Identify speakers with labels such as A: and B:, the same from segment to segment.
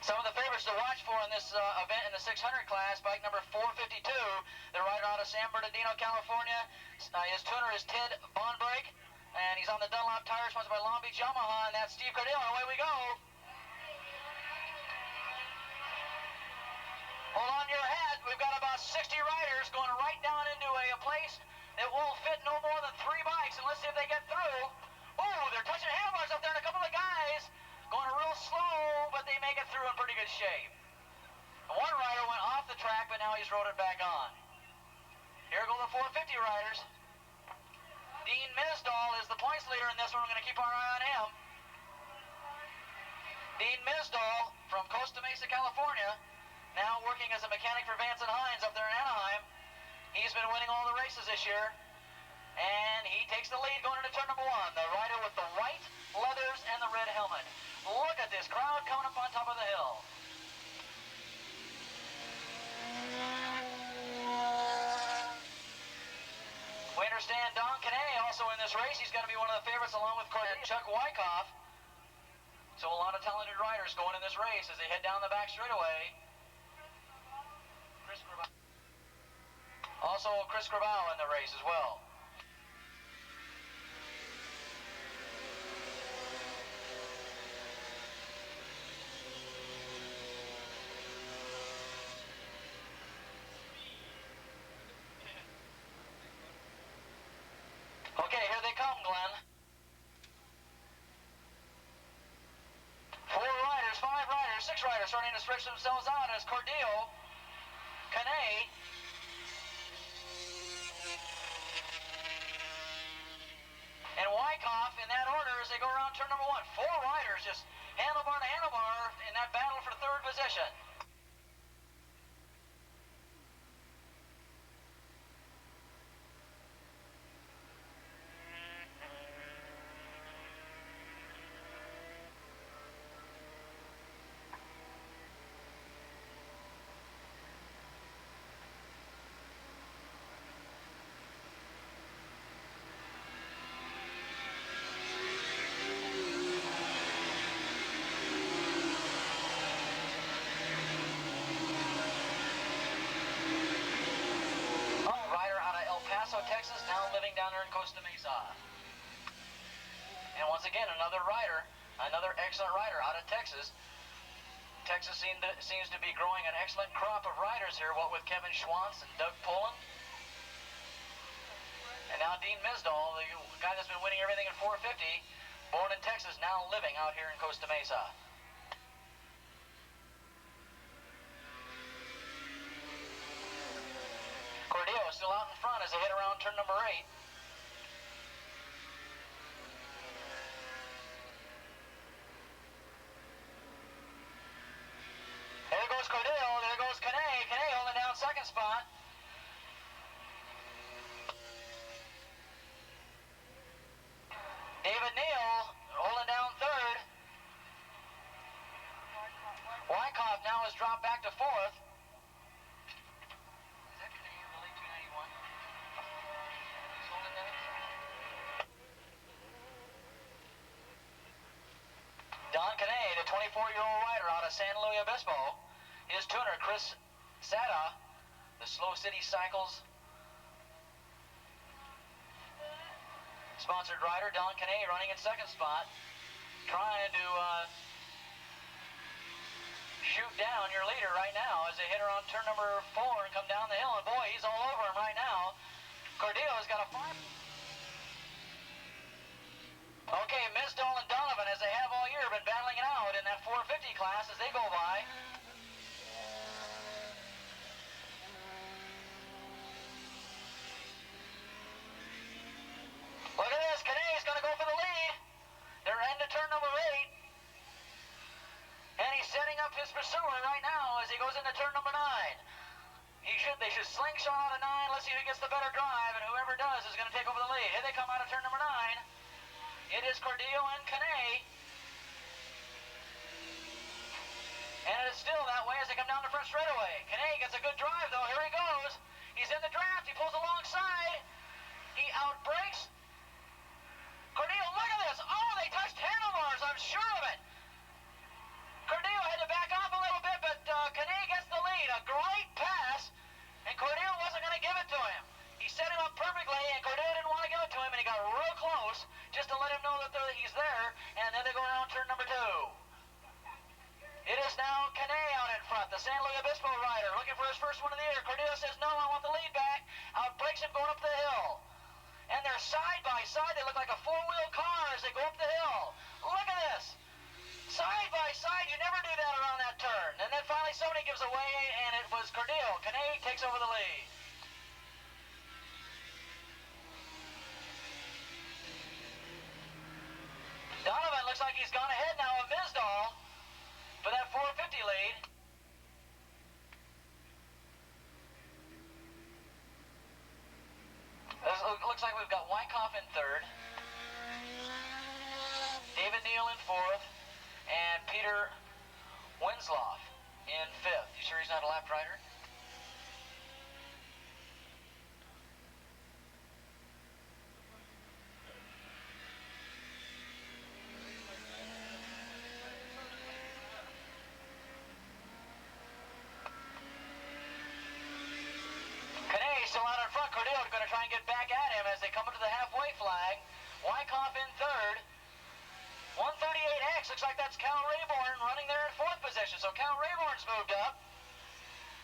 A: Some of the favorites to watch for in this event in the 600 class, bike number 452, the rider out of San Bernardino, California. His tuner is Ted Bonbrake, and he's on the Dunlop tires sponsored by Long Beach Yamaha, and that's Steve Cardillo. Away we go. Hold on to your hat. We've got about 60 riders going right down into a place that won't fit no more than 3 bikes, and let's see if they get through. Oh, they're touching handlebars up there, and a couple of guys going real slow, but they make it through in pretty good shape. One rider went off the track, but now he's rode it back on. Here go the 450 riders. Dean Misdahl is the points leader in this one. We're going to keep our eye on him. Dean Misdahl from Costa Mesa, California, now working as a mechanic for Vance and Hines up there in Anaheim. He's been winning all the races this year, and he takes the lead going into turn number 1. The rider with the white leathers and the red helmet. Look at this crowd coming up on top of the hill. We understand Don Canay also in this race. He's going to be one of the favorites along with Chuck Wyckoff. So a lot of talented riders going in this race as they head down the back straightaway. Also Chris Grabau in the race as well. Okay, here they come, Glenn. 4 riders, 5 riders, 6 riders starting to stretch themselves out as Cordillo, Canay, and Wyckoff in that order as they go around turn number 1. 4 riders just handlebar to handlebar in that battle for 3rd position. Texas, now living down there in Costa Mesa. And once again, another rider, another excellent rider out of Texas. Texas seems to be growing an excellent crop of riders here, what with Kevin Schwantz and Doug Pullen. And now Dean Misdahl, the guy that's been winning everything in 450, born in Texas, now living out here in Costa Mesa. Cordillo still out in front as they head around turn number 8. There goes Cordillo, there goes Canay. Canay holding down 2nd spot. David Neal holding down 3rd. Wyckoff now has dropped back to 4th. Don Canay, the 24-year-old rider out of San Luis Obispo. His tuner, Chris Sada, the Slow City Cycles sponsored rider. Don Canay running in 2nd spot, trying to shoot down your leader right now as they hit around turn number 4 and come down the hill. And boy, he's all over him right now. Cordillo's got a 5. Okay, Misdahl and Donovan, as they have all year, been battling it out in that 450 class as they go by. Look at this, Canay's going to go for the lead. They're into turn number 8. And he's setting up his pursuer right now as he goes into turn number 9. They should slingshot out of 9. Let's see who gets the better drive, and whoever does is going to take over the lead. Here they come out of turn number 9. It is Cordillo and Canay. And it's still that way as they come down the front straightaway. Canay gets a good drive, though. Here he goes. He's in the draft. He pulls alongside. He outbrakes. Cordillo, look at this. Oh, they touched handlebars. I'm sure of it. Cordillo had to back off a set him up perfectly, and Cordeo didn't want to go to him, and he got real close just to let him know that he's there, and then they go around turn number 2. It is now Canet out in front, the San Luis Obispo rider, looking for his first one of the year. Cordeo says, no, I want the lead back. Outbreaks him going up the hill. And they're side by side. They look like a four-wheel car as they go up the hill. Look at this. Side by side. You never do that around that turn. And then finally somebody gives away, and it was Cordeo. Canet takes over the lead. Donovan looks like he's gone ahead now of Misdall for that 450 lead. Looks like we've got Wyckoff in third, David Neal in fourth, and Peter Winslow in fifth. You sure he's not a lap rider? Still out in front. Cordeo is going to try and get back at him as they come into the halfway flag. Wyckoff in third. 138X, looks like that's Cal Rayborn running there in fourth position. So Cal Rayborn's moved up.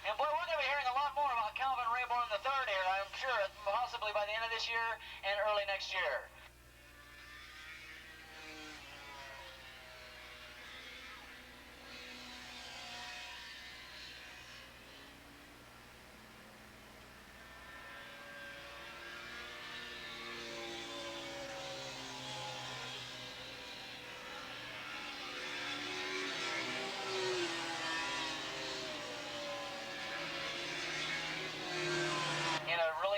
A: And boy, we're going to be hearing a lot more about Calvin Rayborn the third here, I'm sure, possibly by the end of this year and early next year.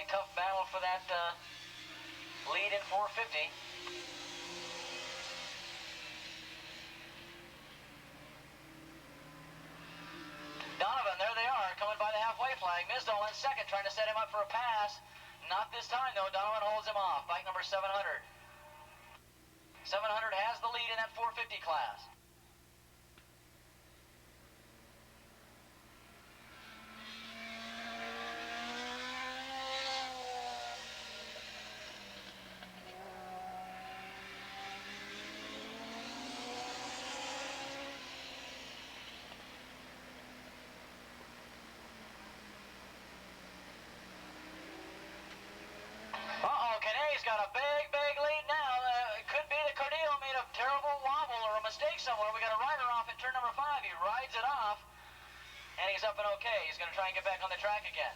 A: Tough battle for that lead in 450. Donovan, there they are, coming by the halfway flag. Misdall in second, trying to set him up for a pass. Not this time, though. Donovan holds him off. Bike number 700. 700 has the lead in that 450 class. Canet's got a big lead now. It could be that Cordeo made a terrible wobble or a mistake somewhere. We got a rider off in turn number 5. He rides it off, and he's up and okay. He's going to try and get back on the track again.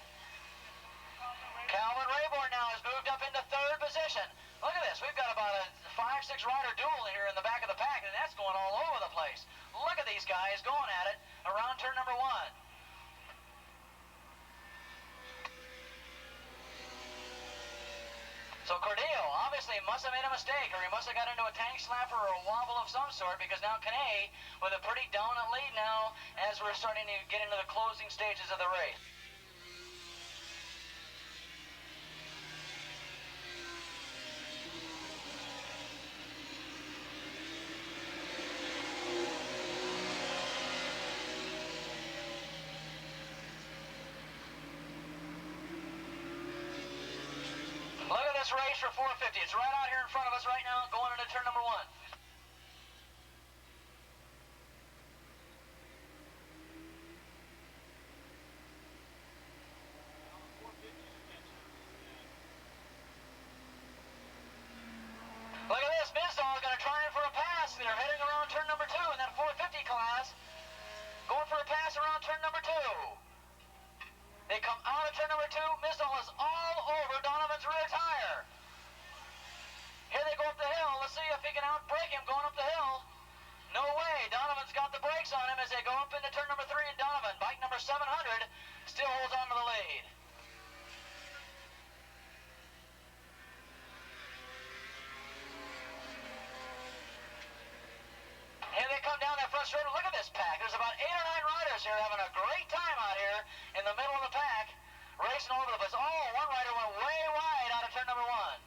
A: Calvin Rayborn now has moved up into third position. Look at this. We've got about a 5-6 rider duel here in the back of the pack, and that's going all over the place. Look at these guys going at it around turn number 1. So Cordeo obviously must have made a mistake, or he must have got into a tank slapper or a wobble of some sort, because now Canet with a pretty dominant lead now as we're starting to get into the closing stages of the race. Look at this race for 450. It's right out here in front of us right now, going into turn number 1. Look at this. Misdall is going to try in for a pass. They're heading around turn number 2 in that 450 class. Going for a pass around turn number 2. They come out of turn number 2. Misdall is all over Donovan's rear tire. Here they go up the hill. Let's see if he can outbrake him going up the hill. No way. Donovan's got the brakes on him as they go up into turn number 3, and Donovan, bike number 700, still holds on to the lead. Here they come down that front straight. Look at this pack. There's about 8 or 9 riders here having a great time out here in the middle of the pack, racing all over the place. Oh, one rider went way wide out of turn number 1.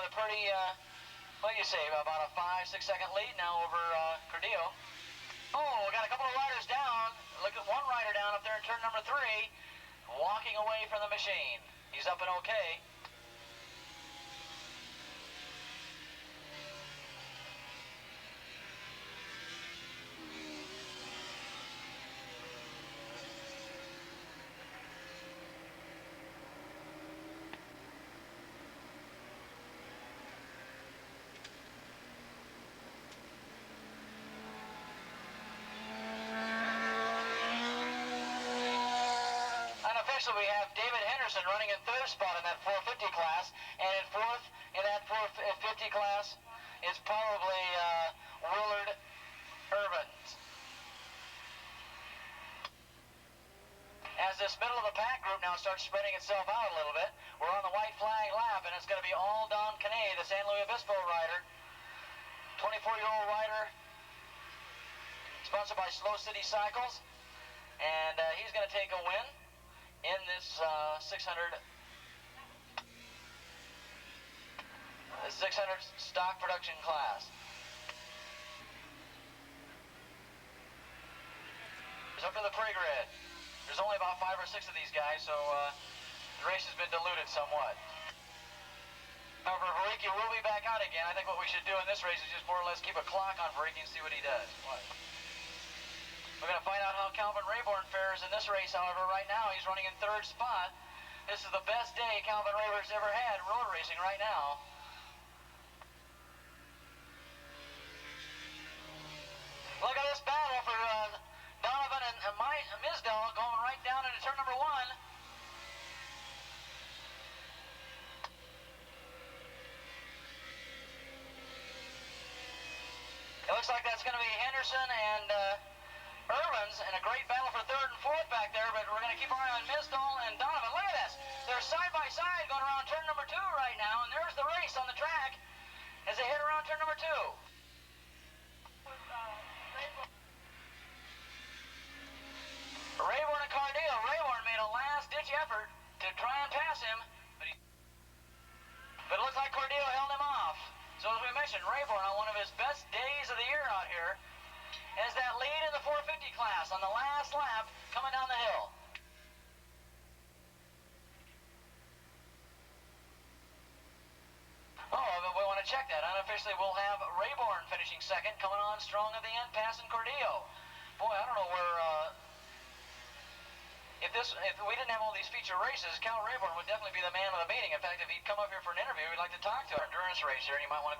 A: with a pretty, what do you say, about a 5-6 second lead now over Cordillo. Oh, we got a couple of riders down. Look at one rider down up there in turn number 3, walking away from the machine. He's up and okay. Unofficially, we have David Henderson running in 3rd spot in that 450 class, and in 4th in that 450 class is probably Willard Irvins. As this middle of the pack group now starts spreading itself out a little bit, we're on the white flag lap, and it's going to be all Don Canet, the San Luis Obispo rider, 24-year-old rider, sponsored by Slow City Cycles, and he's going to take a win in this 600 stock production class. It's up to the pre-grid. There's only about 5 or 6 of these guys, so the race has been diluted somewhat. However, Variki will be back out again. I think what we should do in this race is just more or less keep a clock on Variki and see what he does. We're going to find out how Calvin Rayborn fares in this race, however. Right now, he's running in 3rd spot. This is the best day Calvin Rayborn's ever had road racing right now. Look at this battle for Donovan and Misdall going right down into turn number 1. It looks like that's going to be Henderson and Irvins, and a great battle for 3rd and 4th back there, but we're going to keep our eye on Misdall and Donovan. Look at this. They're side by side going around turn number 2 right now, and there's the race on the track as they head around turn number 2. Rayborn and Cardillo. Rayborn made a last-ditch effort to try and pass him, but it looks like Cordillo held him off. So as we mentioned, Rayborn on one of his best days of the year out here has that lead in the 450 class on the last lap coming down the hill. Oh, but we want to check that. Unofficially, we'll have Rayborn finishing 2nd, coming on strong at the end, passing Cordillo. Boy, I don't know where... If we didn't have all these feature races, Cal Rayborn would definitely be the man of the meeting. In fact, if he'd come up here for an interview, we'd like to talk to him. Endurance race here, and you might want to go